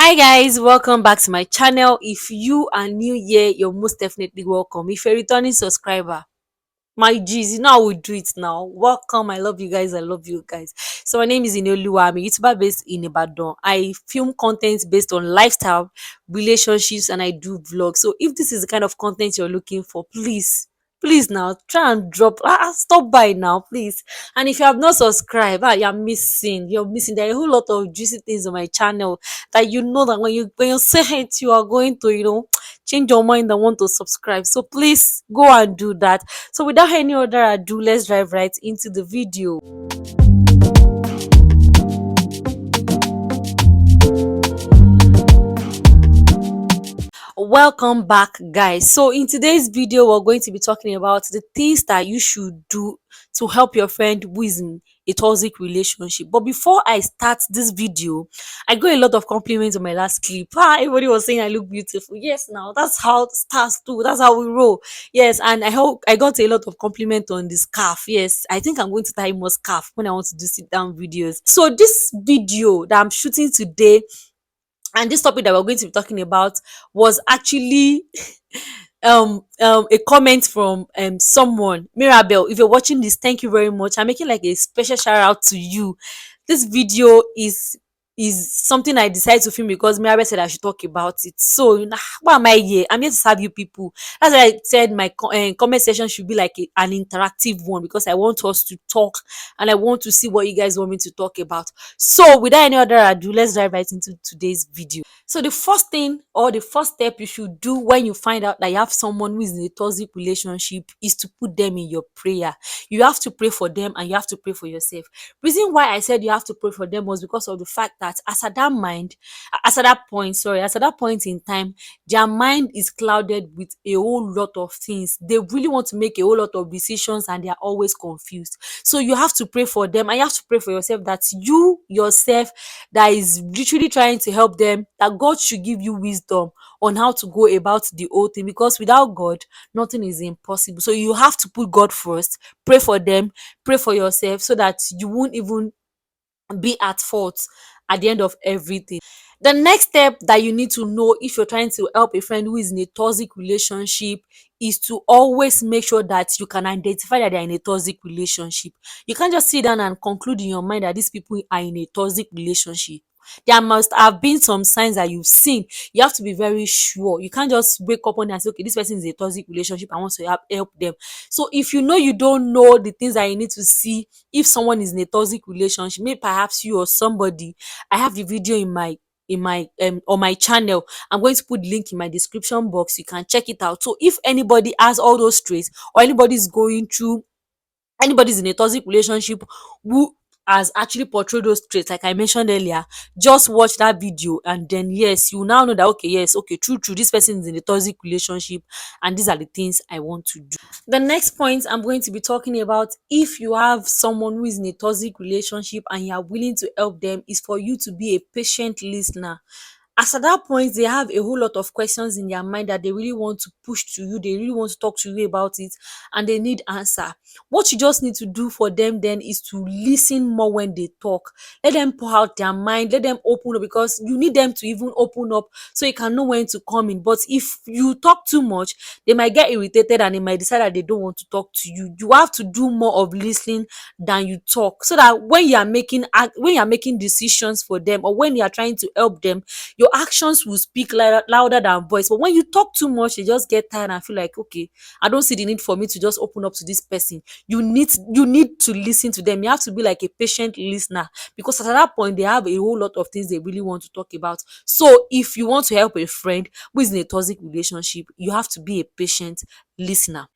Hi guys, welcome back to my channel. If you are new here, you're most definitely welcome. If you're a returning subscriber, my G's, you know how we do it now. Welcome. I love you guys. I love you guys. So my name is Inoluwa. I'm a YouTuber based in Ibadan. I film content based on lifestyle, relationships, and I do vlogs. So if this is the kind of content you're looking for, please now try and drop. Stop by now, please. And if you have not subscribed, you're missing. You're missing. There are a whole lot of juicy things on my channel that you know that when you say it, you are going to change your mind and want to subscribe. So please go and do that. So without any other ado, let's dive right into the video. Welcome back guys. So in today's video, we're going to be talking about the things that you should do to help your friend who is in a toxic relationship. But before I start this video, I got a lot of compliments on my last clip. Everybody was saying I look beautiful. Yes, now that's how stars do. That's how we roll. Yes, and I hope I got a lot of compliment on the scarf. Yes, I think I'm going to tie more scarf when I want to do sit down videos. So this video that I'm shooting today, and this topic that we're going to be talking about, was actually a comment from someone. Mirabel, if you're watching this, thank you very much. I'm making like a special shout out to you. This video is something I decided to film because Mirabel said I should talk about it. So why am I here? I'm here to serve you people. That's why I said my comment section should be like an interactive one, because I want us to talk and I want to see what you guys want me to talk about. So without any other ado, let's dive right into today's video. So the first thing, or the first step you should do when you find out that you have someone who is in a toxic relationship, is to put them in your prayer. You have to pray for them and you have to pray for yourself. Reason why I said you have to pray for them was because of the fact that as at that point in time, their mind is clouded with a whole lot of things. They really want to make a whole lot of decisions and they are always confused. So you have to pray for them and you have to pray for yourself, that you yourself that is literally trying to help them, that God should give you wisdom on how to go about the whole thing, because without God, nothing is impossible. So you have to put God first, pray for them, pray for yourself, so that you won't even be at fault at the end of everything. The next step that you need to know if you're trying to help a friend who is in a toxic relationship is to always make sure that you can identify that they're in a toxic relationship. You can't just sit down and conclude in your mind that these people are in a toxic relationship. There must have been some signs that you've seen. You have to be very sure. You can't just wake up one day and say, okay, this person is in a toxic relationship, I want to help them. So if you know you don't know the things that you need to see if someone is in a toxic relationship, maybe perhaps you or somebody, I have the video in my on my channel. I'm going to put the link in my description box. You can check it out. So if anybody has all those traits, or anybody's in a toxic relationship who has actually portrayed those traits, like I mentioned earlier, just watch that video and then yes, you now know that okay, yes, okay, true, this person is in a toxic relationship and these are the things I want to do. The next point I'm going to be talking about, if you have someone who is in a toxic relationship and you are willing to help them, is for you to be a patient listener. As at that point, they have a whole lot of questions in their mind that they really want to push to you, they really want to talk to you about it, and they need answer. What you just need to do for them then is to listen more when they talk. Let them pour out their mind, let them open up, because you need them to even open up so you can know when to come in. But if you talk too much, they might get irritated and they might decide that they don't want to talk to you. You have to do more of listening than you talk, so that when you are making decisions for them, or when you are trying to help them, your actions will speak louder than voice. But when you talk too much, you just get tired and feel like, okay, I don't see the need for me to just open up to this person. You need to listen to them. You have to be like a patient listener, because at that point they have a whole lot of things they really want to talk about. So if you want to help a friend who is in a toxic relationship, you have to be a patient listener.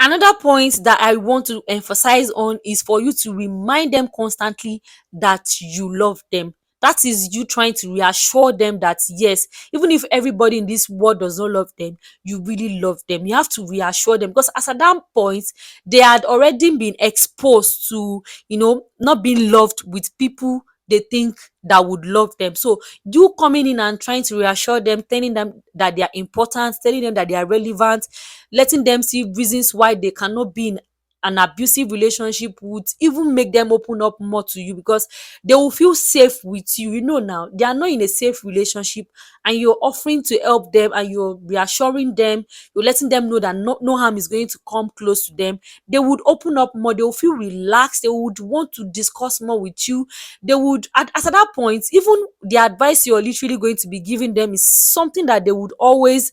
Another point that I want to emphasize on is for you to remind them constantly that you love them. That is you trying to reassure them that yes, even if everybody in this world does not love them, you really love them. You have to reassure them, because as at that point, they had already been exposed to, not being loved with people they think that would love them. So you coming in and trying to reassure them, telling them that they are important, telling them that they are relevant, letting them see reasons why they cannot be an abusive relationship would even make them open up more to you, because they will feel safe with you. You know, now they are not in a safe relationship, and you're offering to help them, and you're reassuring them, you're letting them know that no harm is going to come close to them. They would open up more, they will feel relaxed, they would want to discuss more with you. They would, at that point, even the advice you're literally going to be giving them is something that they would always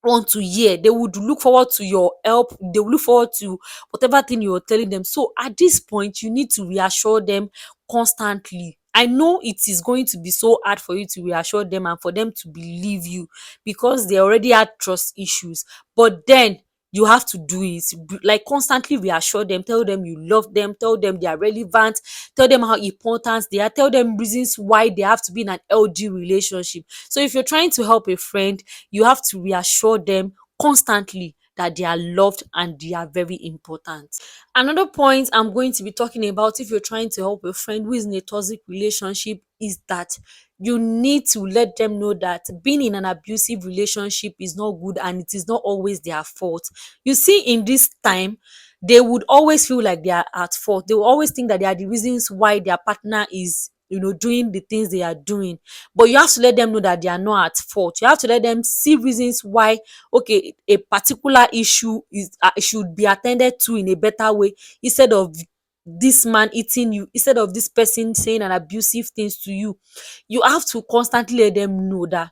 want to hear. They would look forward to your help. They will look forward to whatever thing you're telling them. So at this point, you need to reassure them constantly. I know it is going to be so hard for you to reassure them and for them to believe you, because they already had trust issues. But then you have to do it. Like, constantly reassure them, tell them you love them, tell them they are relevant, tell them how important they are, tell them reasons why they have to be in an LG relationship. So if you're trying to help a friend, you have to reassure them constantly that they are loved and they are very important. Another point I'm going to be talking about, if you're trying to help a friend who is in a toxic relationship, is that you need to let them know that being in an abusive relationship is not good, and it is not always their fault. You see, in this time, they would always feel like they are at fault. They will always think that they are the reasons why their partner is, doing the things they are doing. But you have to let them know that they are not at fault. You have to let them see reasons why, okay, a particular issue is should be attended to in a better way, instead of this man eating you, instead of this person saying an abusive things to you. You have to constantly let them know that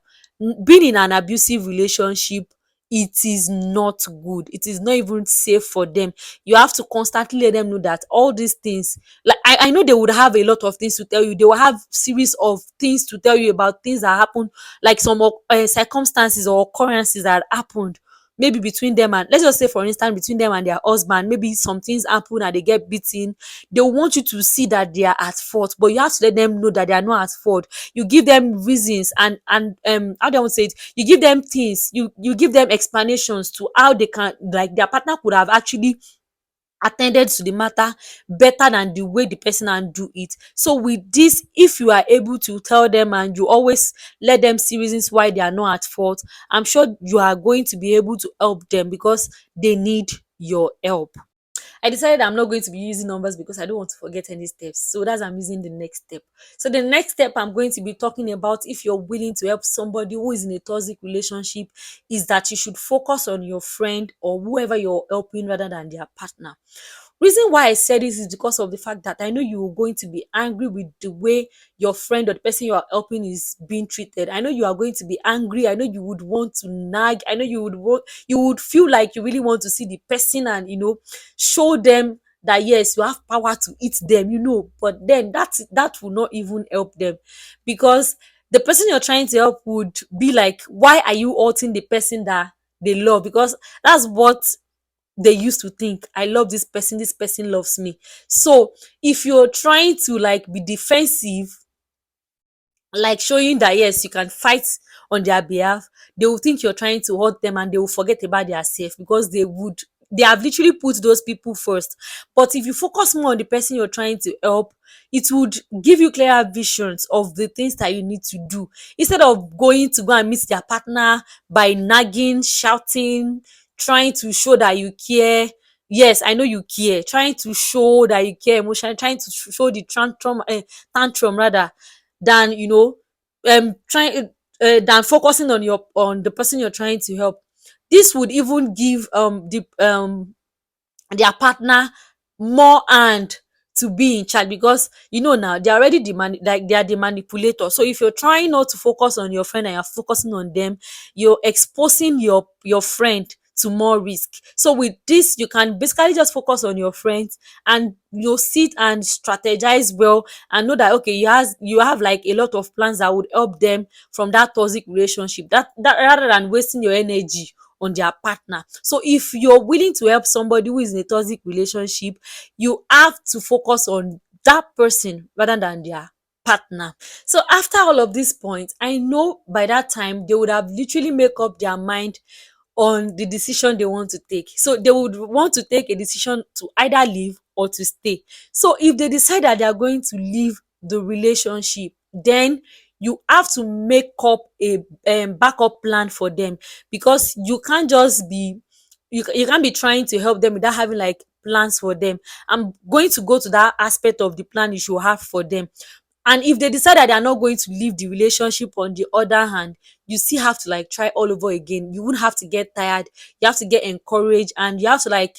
being in an abusive relationship, it is not good. It is not even safe for them. You have to constantly let them know that all these things, like, I know they would have a lot of things to tell you. They will have series of things to tell you about things that happen, like some circumstances or occurrences that happened maybe between them, and let's just say, for instance, between them and their husband, maybe some things happen and they get beaten. They want you to see that they are at fault, but you have to let them know that they are not at fault. You give them reasons, and how do I want to say it, you give them things, you give them explanations to how they can, like, their partner could have actually attended to the matter better than the way the person handle it. So with this, if you are able to tell them and you always let them see reasons why they are not at fault, I'm sure you are going to be able to help them, because they need your help. I decided I'm not going to be using numbers because I don't want to forget any steps. So that's I'm using the next step. So the next step I'm going to be talking about, if you're willing to help somebody who is in a toxic relationship, is that you should focus on your friend or whoever you're helping rather than their partner. Reason why I said this is because of the fact that I know you're going to be angry with the way your friend or the person you are helping is being treated. I know you are going to be angry. I know you would want to nag. I know you would feel like you really want to see the person and, show them that yes, you have power to eat them, but then that will not even help them, because the person you're trying to help would be like, why are you hurting the person that they love? Because that's what they used to think. I love this person loves me. So if you're trying to, like, be defensive, like showing that yes, you can fight on their behalf, they will think you're trying to hurt them, and they will forget about their self, because they have literally put those people first. But if you focus more on the person you're trying to help, it would give you clearer visions of the things that you need to do, instead of going to go and meet their partner by nagging, shouting, trying to show that you care. Yes, I know you care, trying to show that you care emotionally, trying to show the tantrum rather, than, trying than focusing on the person you're trying to help. This would even give their partner more hand to be in charge, because now they're already like they are the manipulator. So if you're trying not to focus on your friend and you're focusing on them, you're exposing your friend to more risk. So with this, you can basically just focus on your friends, and you'll sit and strategize well, and know that okay, you have like a lot of plans that would help them from that toxic relationship, that rather than wasting your energy on their partner. So if you're willing to help somebody who is in a toxic relationship, you have to focus on that person rather than their partner. So after all of these points, I know by that time they would have literally made up their mind on the decision they want to take. So they would want to take a decision to either leave or to stay. So if they decide that they are going to leave the relationship, then you have to make up a backup plan for them, because you can't just be you can't be trying to help them without having like plans for them. I'm going to go to that aspect of the plan you should have for them. And if they decide that they are not going to leave the relationship, on the other hand, you still have to like try all over again. You wouldn't have to get tired. You have to get encouraged, and you have to like,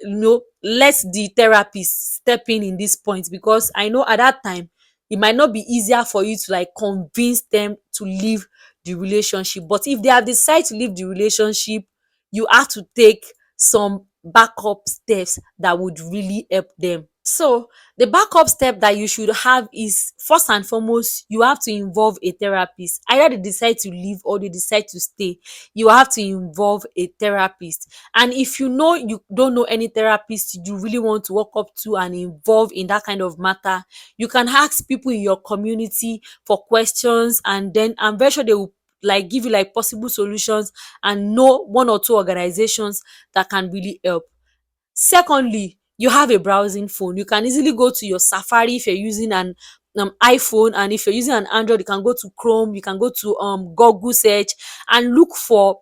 let the therapist step in this point, because I know at that time it might not be easier for you to like convince them to leave the relationship. But if they have decided to leave the relationship, you have to take some backup steps that would really help them. So the backup step that you should have is, first and foremost, you have to involve a therapist. Either they decide to leave or they decide to stay, you have to involve a therapist. And if you know you don't know any therapist you really want to walk up to and involve in that kind of matter, you can ask people in your community for questions, and then I'm very sure they will like give you like possible solutions, and know one or two organizations that can really help. Secondly, you have a browsing phone. You can easily go to your Safari if you're using an iPhone, and if you're using an Android, you can go to Chrome, you can go to Google search and look for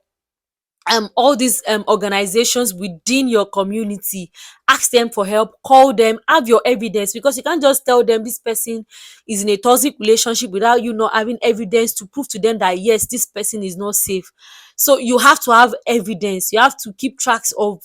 all these organizations within your community. Ask them for help, call them, have your evidence, because you can't just tell them this person is in a toxic relationship without you not having evidence to prove to them that yes, this person is not safe. So you have to have evidence. You have to keep tracks of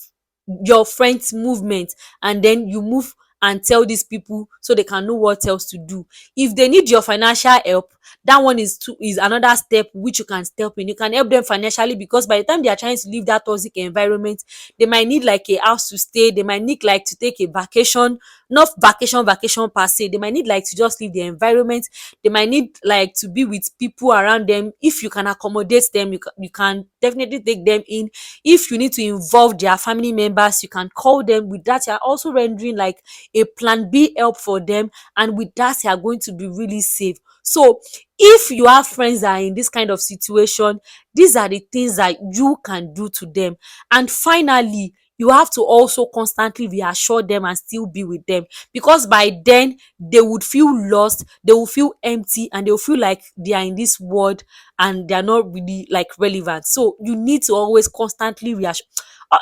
your friends movement, and then you move and tell these people so they can know what else to do. If they need your financial help, that one is another step which you can step in. You can help them financially, because by the time they are trying to leave that toxic environment, they might need like a house to stay, they might need like to take a vacation, not vacation per se, they might need like to just leave the environment, they might need like to be with people around them. If you can accommodate them, you can definitely take them in. If you need to involve their family members, you can call them. With that, you are also rendering like a plan B help for them, and with that you are going to be really safe. So if you have friends that are in this kind of situation, these are the things that you can do to them. And finally, you have to also constantly reassure them and still be with them, because by then they would feel lost, they will feel empty, and they will feel like they are in this world and they are not really like relevant. So you need to always constantly reassure,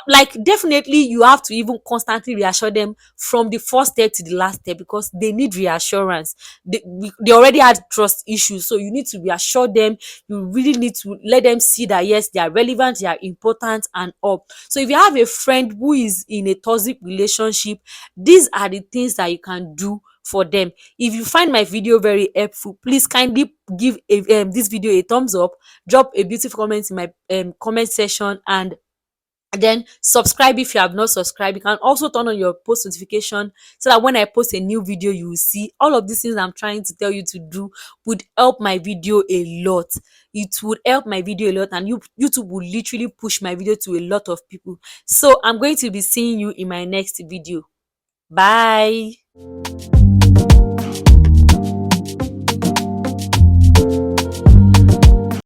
like definitely you have to even constantly reassure them from the first step to the last step, because they need reassurance. They already had trust issues, so you need to reassure them. You really need to let them see that yes, they are relevant, they are important and all. So if you have a friend who is in a toxic relationship, these are the things that you can do for them. If you find my video very helpful, please kindly give this video a thumbs up, drop a beautiful comment in my comment section, and then subscribe if you have not subscribed. You can also turn on your post notification, so that when I post a new video, you will see. All of these things I'm trying to tell you to do would help my video a lot. It would help my video a lot, and YouTube will literally push my video to a lot of people. So I'm going to be seeing you in my next video. Bye.